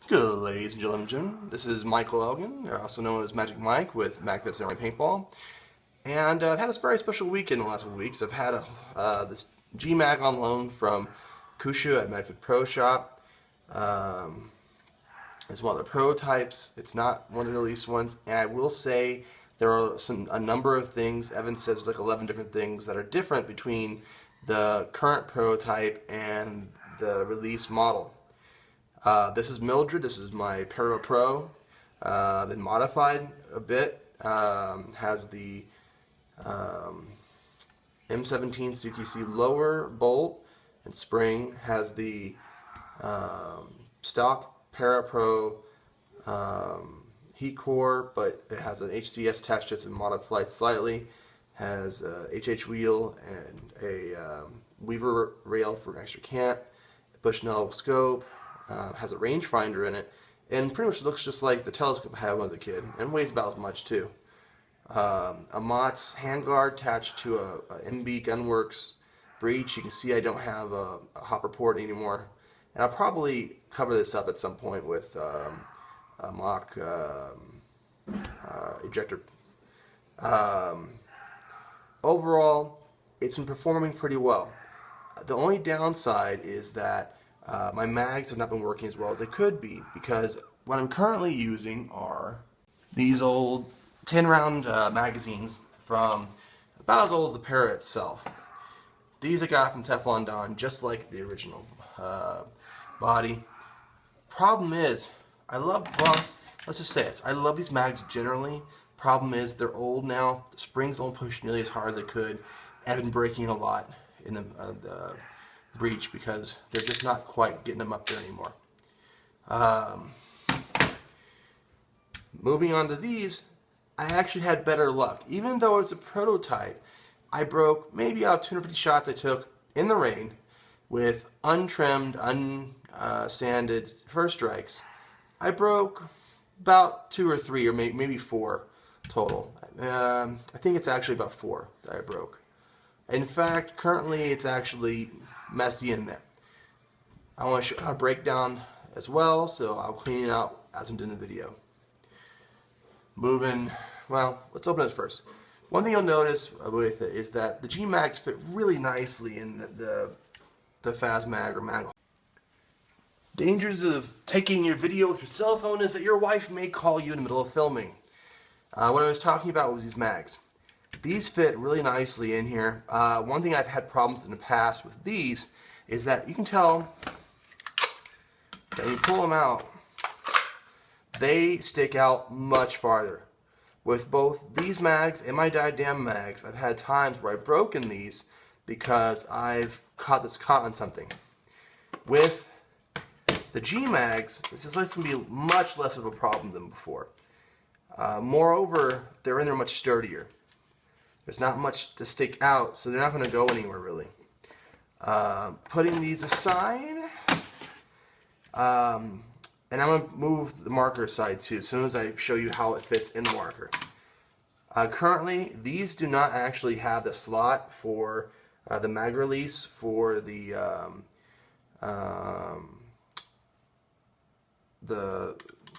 Good, ladies and gentlemen. This is Michael Elgin, also known as Magic Mike with mag-fedsamurai paintball. And I've had this very special week in the last weeks. I've had this GMAG on loan from Kushu at MagFed Pro Shop. It's one of the prototypes. It's not one of the released ones. And I will say there are a number of things. Evan says there's like 11 different things that are different between the current prototype and the release model. This is Mildred. This is my Para Pro. Been modified a bit. Has the M17 CQC lower bolt and spring. Has the stock Para Pro heat core, but it has an HCS attached to it and modified slightly. Has a HH wheel and a Weaver rail for an extra cant. Bushnell scope. Has a rangefinder in it, and pretty much looks just like the telescope I had when I was a kid, and weighs about as much too. A Mott's handguard attached to a MB Gunworks breech. You can see I don't have a hopper port anymore, and I'll probably cover this up at some point with a mock ejector. Overall, it's been performing pretty well. The only downside is that my mags have not been working as well as they could be, because what I'm currently using are these old 10-round magazines from about as old as the Para itself. These I got from Teflon Don, just like the original body. Problem is, well, let's just say this, I love these mags generally. Problem is, they're old now, the springs don't push nearly as hard as they could, and I've been breaking a lot in the breach because they're just not quite getting them up there anymore. Moving on to these, I actually had better luck. Even though it's a prototype, I broke maybe out of 250 shots I took in the rain with untrimmed, unsanded first strikes. I broke about 2 or 3 or maybe 4 total. I think it's actually about 4 that I broke. In fact, currently it's actually messy in there. I want to show a breakdown as well, so I'll clean it out as I'm doing the video. Let's open it first. One thing you'll notice with it is that the GMAGS fit really nicely in the FazMag or mag. Dangers of taking your video with your cell phone is that your wife may call you in the middle of filming. What I was talking about was these mags. These fit really nicely in here. One thing I've had problems in the past with these is that you can tell that when you pull them out, they stick out much farther. With both these mags and my Diadem mags, I've had times where I've broken these because I've caught on something. With the G-mags, this is going to be much less of a problem than before. Moreover, they're in there much sturdier. There's not much to stick out, so they're not going to go anywhere really. Putting these aside, and I'm going to move the marker aside too as soon as I show you how it fits in the marker. Currently, these do not actually have the slot for the mag release for the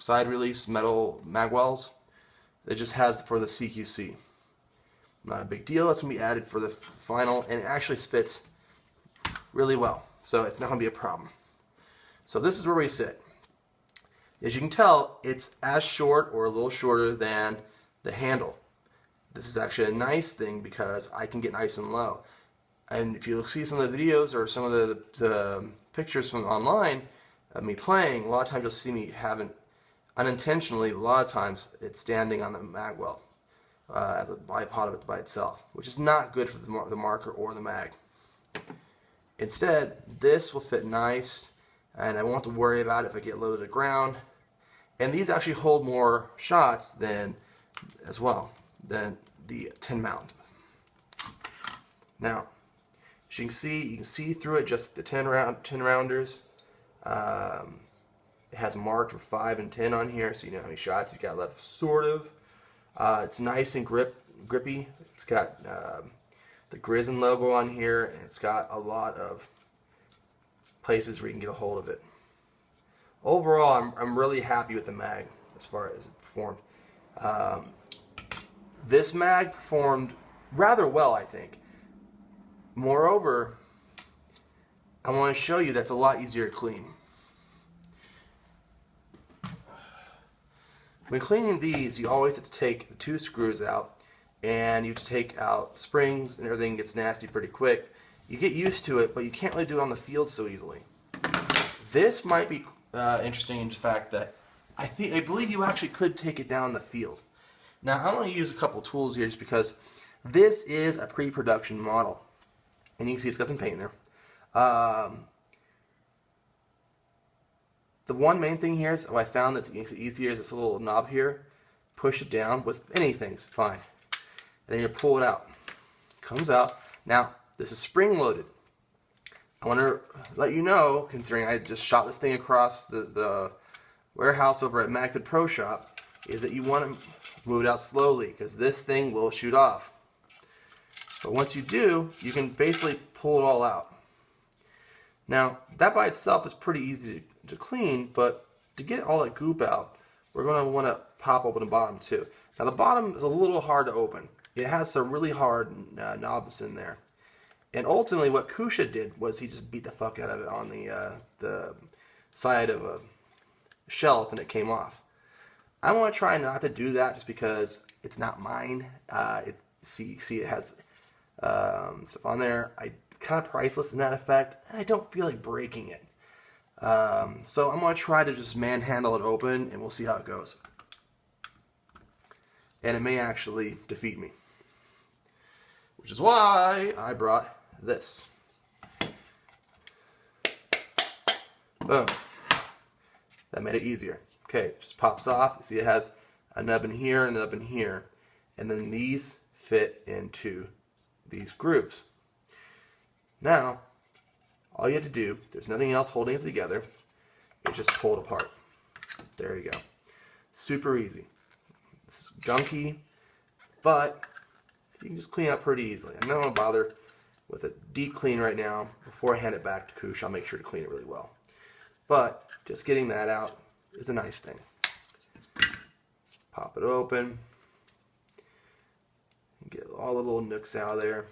side release metal mag wells. It just has for the CQC. Not a big deal. That's going to be added for the final, and it actually fits really well, so it's not going to be a problem. So this is where we sit. As you can tell, it's as short or a little shorter than the handle. This is actually a nice thing because I can get nice and low. And if you see some of the videos or some of the pictures from online of me playing, a lot of times you'll see me having, unintentionally, a lot of times it's standing on the mag well. As a bipod of it by itself, which is not good for the marker or the mag. Instead, this will fit nice, and I won't have to worry about it if I get low to the ground. And these actually hold more shots than the 10 mount. Now, as you can see through it just the 10 rounders. It has marked for 5 and 10 on here, so you know how many shots you got left, sort of. It's nice and grippy. It's got the Grizzin logo on here, and it's got a lot of places where you can get a hold of it. overall, I'm really happy with the mag as far as it performed. This mag performed rather well, I think. Moreover, I want to show you that's a lot easier to clean. When cleaning these, you always have to take the 2 screws out, and you have to take out springs, and everything gets nasty pretty quick. You get used to it, but you can't really do it on the field so easily. This might be interesting in the fact that I believe you actually could take it down the field. Now, I'm going to use a couple tools here just because this is a pre-production model, and you can see it's got some paint in there. The one main thing here is, I found that makes it easier is this little knob here. Push it down with anything, it's fine. And then you pull it out. Comes out. Now, this is spring loaded. I want to let you know, considering I just shot this thing across the warehouse over at mag-fed Pro Shop, is that you want to move it out slowly because this thing will shoot off. But once you do, you can basically pull it all out. Now, that by itself is pretty easy to clean, but to get all that goop out, we're going to want to pop open the bottom too. Now, the bottom is a little hard to open. It has some really hard knobs in there. And ultimately, what Kusha did was he just beat the fuck out of it on the side of a shelf, and it came off. I want to try not to do that just because it's not mine. See, it has stuff on there. Kind of priceless in that effect, and I don't feel like breaking it. So I'm going to try to just manhandle it open, and we'll see how it goes. And it may actually defeat me. Which is why I brought this. Boom. That made it easier. Okay, it just pops off. You see it has a nub in here and a nub in here. And then these fit into these grooves. Now, all you have to do, there's nothing else holding it together, is just pull it apart. There you go. Super easy. It's gunky, but you can just clean up pretty easily. I'm not going to bother with a deep clean right now. Before I hand it back to Kush, I'll make sure to clean it really well. But just getting that out is a nice thing. Pop it open. Get all the little nooks out of there.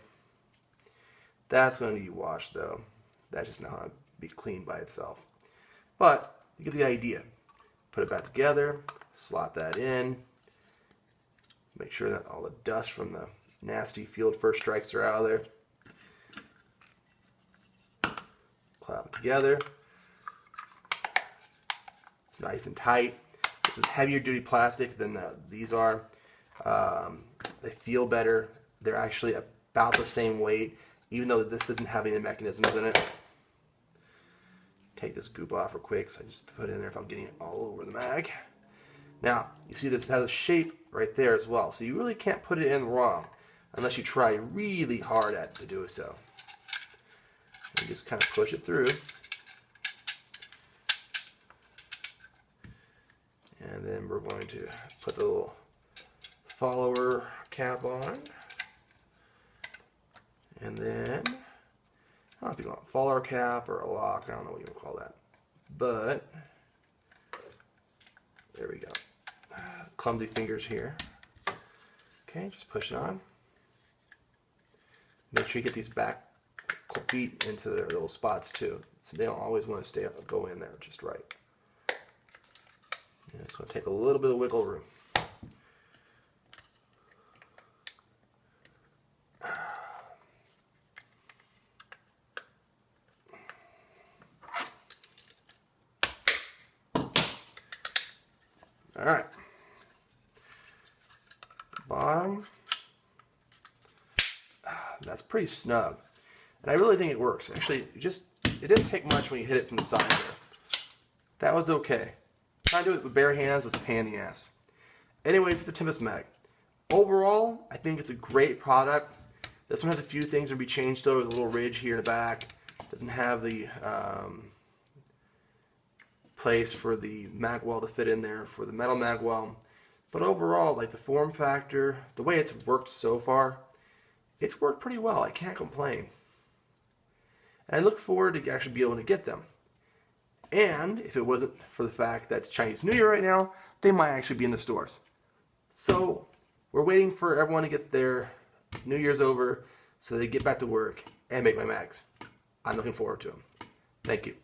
That's going to be washed though. That's just not going to be cleaned by itself. But you get the idea. Put it back together, slot that in, make sure that all the dust from the nasty field first strikes are out of there. Clap it together. It's nice and tight. This is heavier duty plastic than these are. They feel better. They're actually about the same weight, even though this doesn't have any mechanisms in it. Take this goop off real quick, so I just put it in there if I'm getting it all over the mag. Now, you see this has a shape right there as well, so you really can't put it in wrong unless you try really hard at to do so. You just kind of push it through. And then we're going to put the little follower cap on. And then, I don't know if you want a follower cap or a lock, I don't know what you would call that. But, there we go. Clumsy fingers here. Okay, just push it on. Make sure you get these back feet into their little spots too. So they don't always want to go in there just right. And it's going to take a little bit of wiggle room. All right. Bottom. That's pretty snug. And I really think it works. Actually, it didn't take much when you hit it from the side there. That was okay. Trying to do it with bare hands was a pain in the ass. Anyways, it's the Tempest Mag. Overall, I think it's a great product. This one has a few things to be changed though. There's a little ridge here in the back. Doesn't have the place for the magwell to fit in there for the metal magwell. But overall, like the form factor, the way it's worked so far, it's worked pretty well. I can't complain. And I look forward to actually be able to get them. And if it wasn't for the fact that it's Chinese New Year right now, they might actually be in the stores. So we're waiting for everyone to get their New Year's over so they get back to work and make my mags. I'm looking forward to them. Thank you.